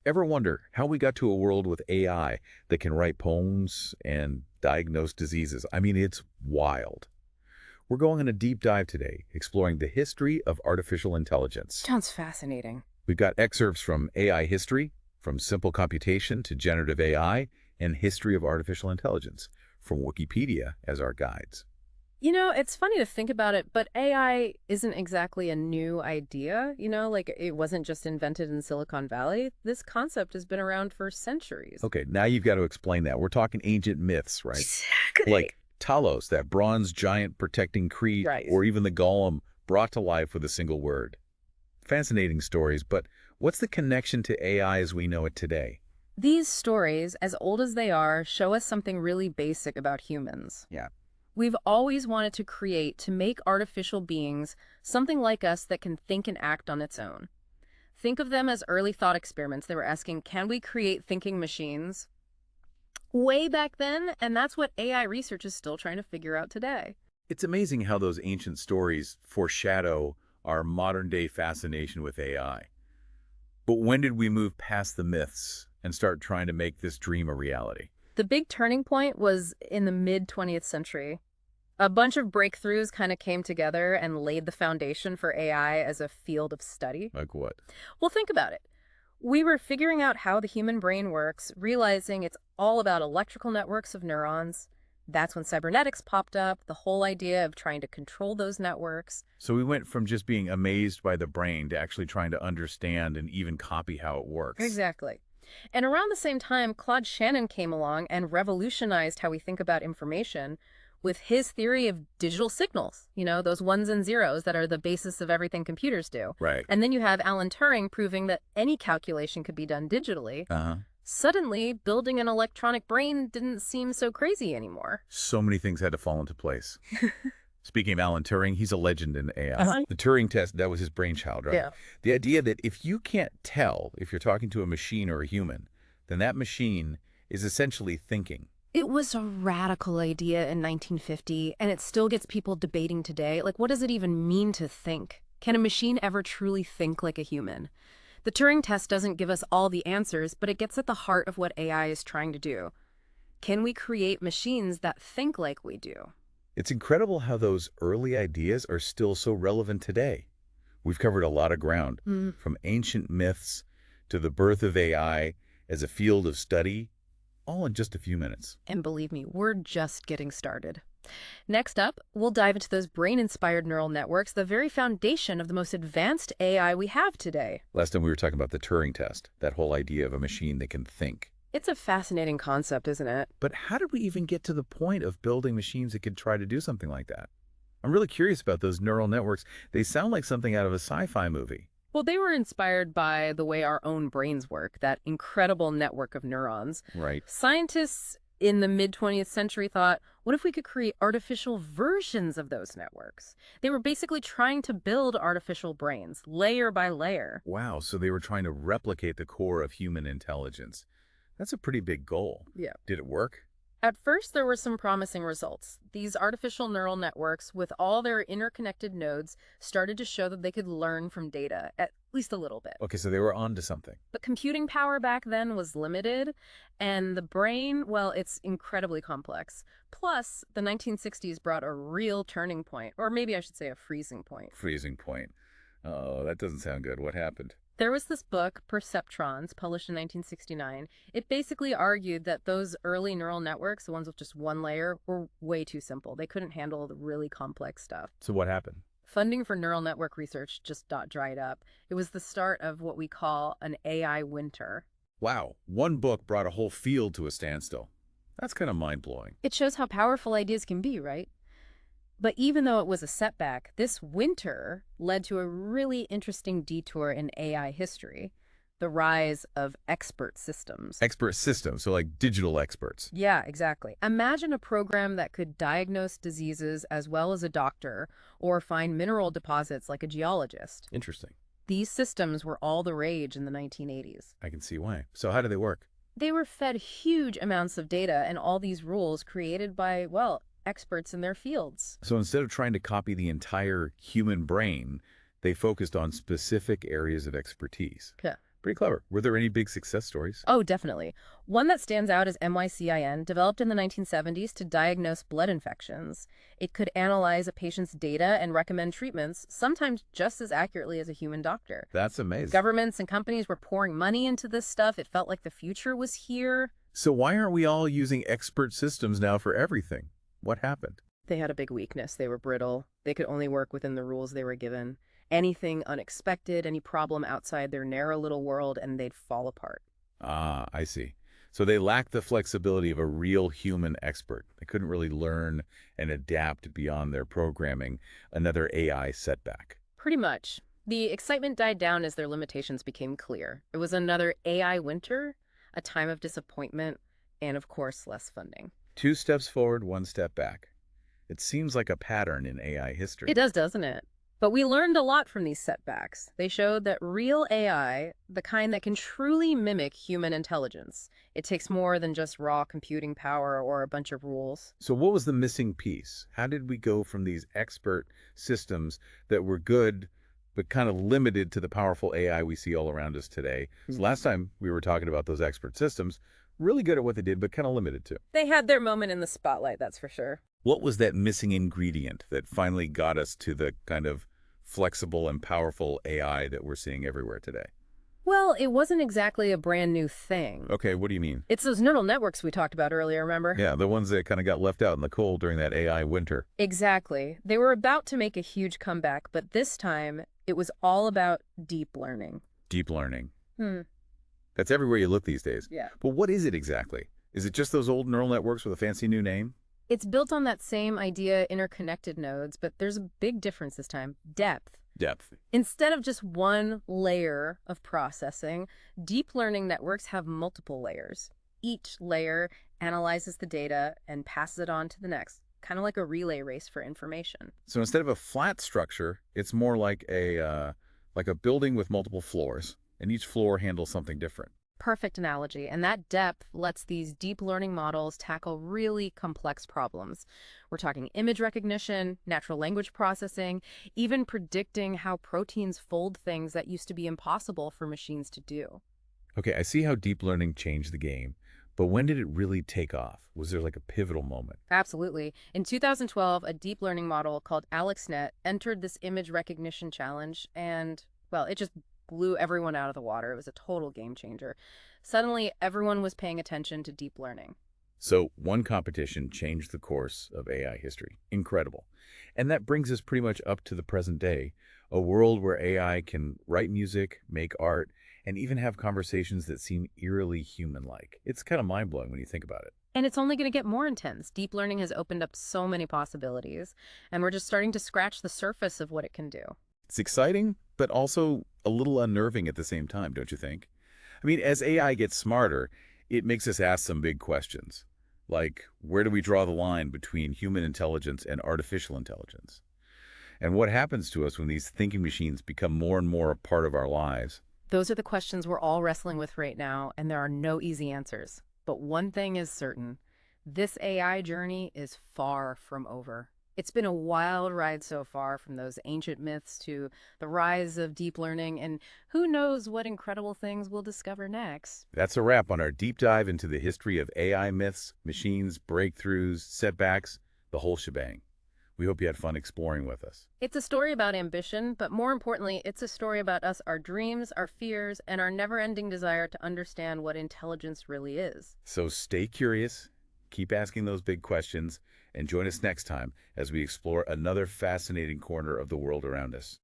Ever wonder how we got to a world with AI that can write poems and diagnose diseases? I mean, it's wild. We're going on a deep dive today, exploring the history of artificial intelligence. Sounds fascinating. We've got excerpts from AI history, from simple computation to generative AI, and history of artificial intelligence, from Wikipedia as our guides. You know, it's funny to think about it, but AI isn't exactly a new idea. Like it wasn't just invented in Silicon Valley. This concept has been around for centuries. Okay, now you've got to explain that. We're talking ancient myths, right? Exactly. Like Talos, that bronze giant protecting Crete, Right. or even the golem brought to life with a single word. Fascinating stories, but what's the connection to AI as we know it today? These stories, as old as they are, show us something really basic about humans. Yeah. We've always wanted to make artificial beings something like us that can think and act on its own. Think of them as early thought experiments. They were asking, can we create thinking machines? Way back then, and that's what AI research is still trying to figure out today. It's amazing how those ancient stories foreshadow our modern-day fascination with AI. But when did we move past the myths and start trying to make this dream a reality? The big turning point was in the mid 20th century. A bunch of breakthroughs kind of came together and laid the foundation for AI as a field of study. Like what? Well, think about it. We were figuring out how the human brain works, realizing it's all about electrical networks of neurons. That's when cybernetics popped up, the whole idea of trying to control those networks. So we went from just being amazed by the brain to actually trying to understand and even copy how it works. Exactly. And around the same time, Claude Shannon came along and revolutionized how we think about information with his theory of digital signals, those ones and zeros that are the basis of everything computers do. Right. And then you have Alan Turing proving that any calculation could be done digitally. Uh-huh. Suddenly, building an electronic brain didn't seem so crazy anymore. So many things had to fall into place. Speaking of Alan Turing, he's a legend in AI. Uh-huh. The Turing test, that was his brainchild, right? Yeah. The idea that if you can't tell if you're talking to a machine or a human, then that machine is essentially thinking. It was a radical idea in 1950, and it still gets people debating today. Like, what does it even mean to think? Can a machine ever truly think like a human? The Turing test doesn't give us all the answers, but it gets at the heart of what AI is trying to do. Can we create machines that think like we do? It's incredible how those early ideas are still so relevant today. We've covered a lot of ground, Mm. from ancient myths to the birth of AI as a field of study, all in just a few minutes. And believe me, we're just getting started. Next up, we'll dive into those brain-inspired neural networks, the very foundation of the most advanced AI we have today. Last time we were talking about the Turing test, that whole idea of a machine that can think. It's a fascinating concept, isn't it? But how did we even get to the point of building machines that could try to do something like that? I'm really curious about those neural networks. They sound like something out of a sci-fi movie. Well, they were inspired by the way our own brains work, that incredible network of neurons. Right. Scientists in the mid 20th century thought, what if we could create artificial versions of those networks? They were basically trying to build artificial brains, layer by layer. Wow, so they were trying to replicate the core of human intelligence. That's a pretty big goal. Yeah. Did it work? At first, there were some promising results. These artificial neural networks, with all their interconnected nodes, started to show that they could learn from data, at least a little bit. Okay, so they were onto something. But computing power back then was limited, and the brain, well, it's incredibly complex. Plus, the 1960s brought a real turning point, or maybe I should say a freezing point. Freezing point. Oh, that doesn't sound good. What happened? There was this book, Perceptrons, published in 1969. It basically argued that those early neural networks, the ones with just one layer, were way too simple. They couldn't handle the really complex stuff. So what happened? Funding for neural network research just dried up. It was the start of what we call an AI winter. Wow, one book brought a whole field to a standstill. That's kind of mind-blowing. It shows how powerful ideas can be, right? But even though it was a setback, this winter led to a really interesting detour in AI history, the rise of expert systems. Expert systems, so like digital experts. Yeah, exactly. Imagine a program that could diagnose diseases as well as a doctor or find mineral deposits like a geologist. Interesting. These systems were all the rage in the 1980s. I can see why. So how do they work? They were fed huge amounts of data and all these rules created by, well, experts in their fields. So instead of trying to copy the entire human brain, they focused on specific areas of expertise. Yeah. Pretty clever. Were there any big success stories? Oh, definitely. One that stands out is MYCIN, developed in the 1970s to diagnose blood infections. It could analyze a patient's data and recommend treatments, sometimes just as accurately as a human doctor. That's amazing. Governments and companies were pouring money into this stuff. It felt like the future was here. So why aren't we all using expert systems now for everything? What happened? They had a big weakness. They were brittle. They could only work within the rules they were given. Anything unexpected, any problem outside their narrow little world, and they'd fall apart. Ah, I see. So they lacked the flexibility of a real human expert. They couldn't really learn and adapt beyond their programming. Another AI setback. Pretty much. The excitement died down as their limitations became clear. It was another AI winter, a time of disappointment, and of course, less funding. 2 steps forward, 1 step back. It seems like a pattern in AI history. It does, doesn't it? But we learned a lot from these setbacks. They showed that real AI, the kind that can truly mimic human intelligence, it takes more than just raw computing power or a bunch of rules. So what was the missing piece? How did we go from these expert systems that were good but kind of limited to the powerful AI we see all around us today? So last time we were talking about those expert systems, really good at what they did, but kind of limited too. They had their moment in the spotlight, that's for sure. What was that missing ingredient that finally got us to the kind of flexible and powerful AI that we're seeing everywhere today? Well, it wasn't exactly a brand new thing. Okay, what do you mean? It's those neural networks we talked about earlier, remember? Yeah, the ones that kind of got left out in the cold during that AI winter. Exactly. They were about to make a huge comeback, but this time it was all about deep learning. Deep learning. Hmm. That's everywhere you look these days. Yeah. But what is it exactly? Is it just those old neural networks with a fancy new name? It's built on that same idea, interconnected nodes, but there's a big difference this time: depth. Depth. Instead of just one layer of processing, deep learning networks have multiple layers. Each layer analyzes the data and passes it on to the next, kind of like a relay race for information. So instead of a flat structure, it's more like a building with multiple floors, and each floor handles something different. Perfect analogy, and that depth lets these deep learning models tackle really complex problems. We're talking image recognition, natural language processing, even predicting how proteins fold things that used to be impossible for machines to do. Okay, I see how deep learning changed the game, but when did it really take off? Was there like a pivotal moment? Absolutely. In 2012, a deep learning model called AlexNet entered this image recognition challenge, and, well, it just blew everyone out of the water. It was a total game changer. Suddenly, everyone was paying attention to deep learning. So one competition changed the course of AI history. Incredible. And that brings us pretty much up to the present day, a world where AI can write music, make art, and even have conversations that seem eerily human-like. It's kind of mind-blowing when you think about it. And it's only going to get more intense. Deep learning has opened up so many possibilities, and we're just starting to scratch the surface of what it can do. It's exciting, but also a little unnerving at the same time, don't you think? I mean, as AI gets smarter, it makes us ask some big questions. Like, where do we draw the line between human intelligence and artificial intelligence? And what happens to us when these thinking machines become more and more a part of our lives? Those are the questions we're all wrestling with right now, and there are no easy answers. But one thing is certain: this AI journey is far from over. It's been a wild ride so far, from those ancient myths to the rise of deep learning, and who knows what incredible things we'll discover next. That's a wrap on our deep dive into the history of AI myths, machines, breakthroughs, setbacks, the whole shebang. We hope you had fun exploring with us. It's a story about ambition, but more importantly, it's a story about us, our dreams, our fears, and our never-ending desire to understand what intelligence really is. So stay curious, keep asking those big questions, and join us next time as we explore another fascinating corner of the world around us.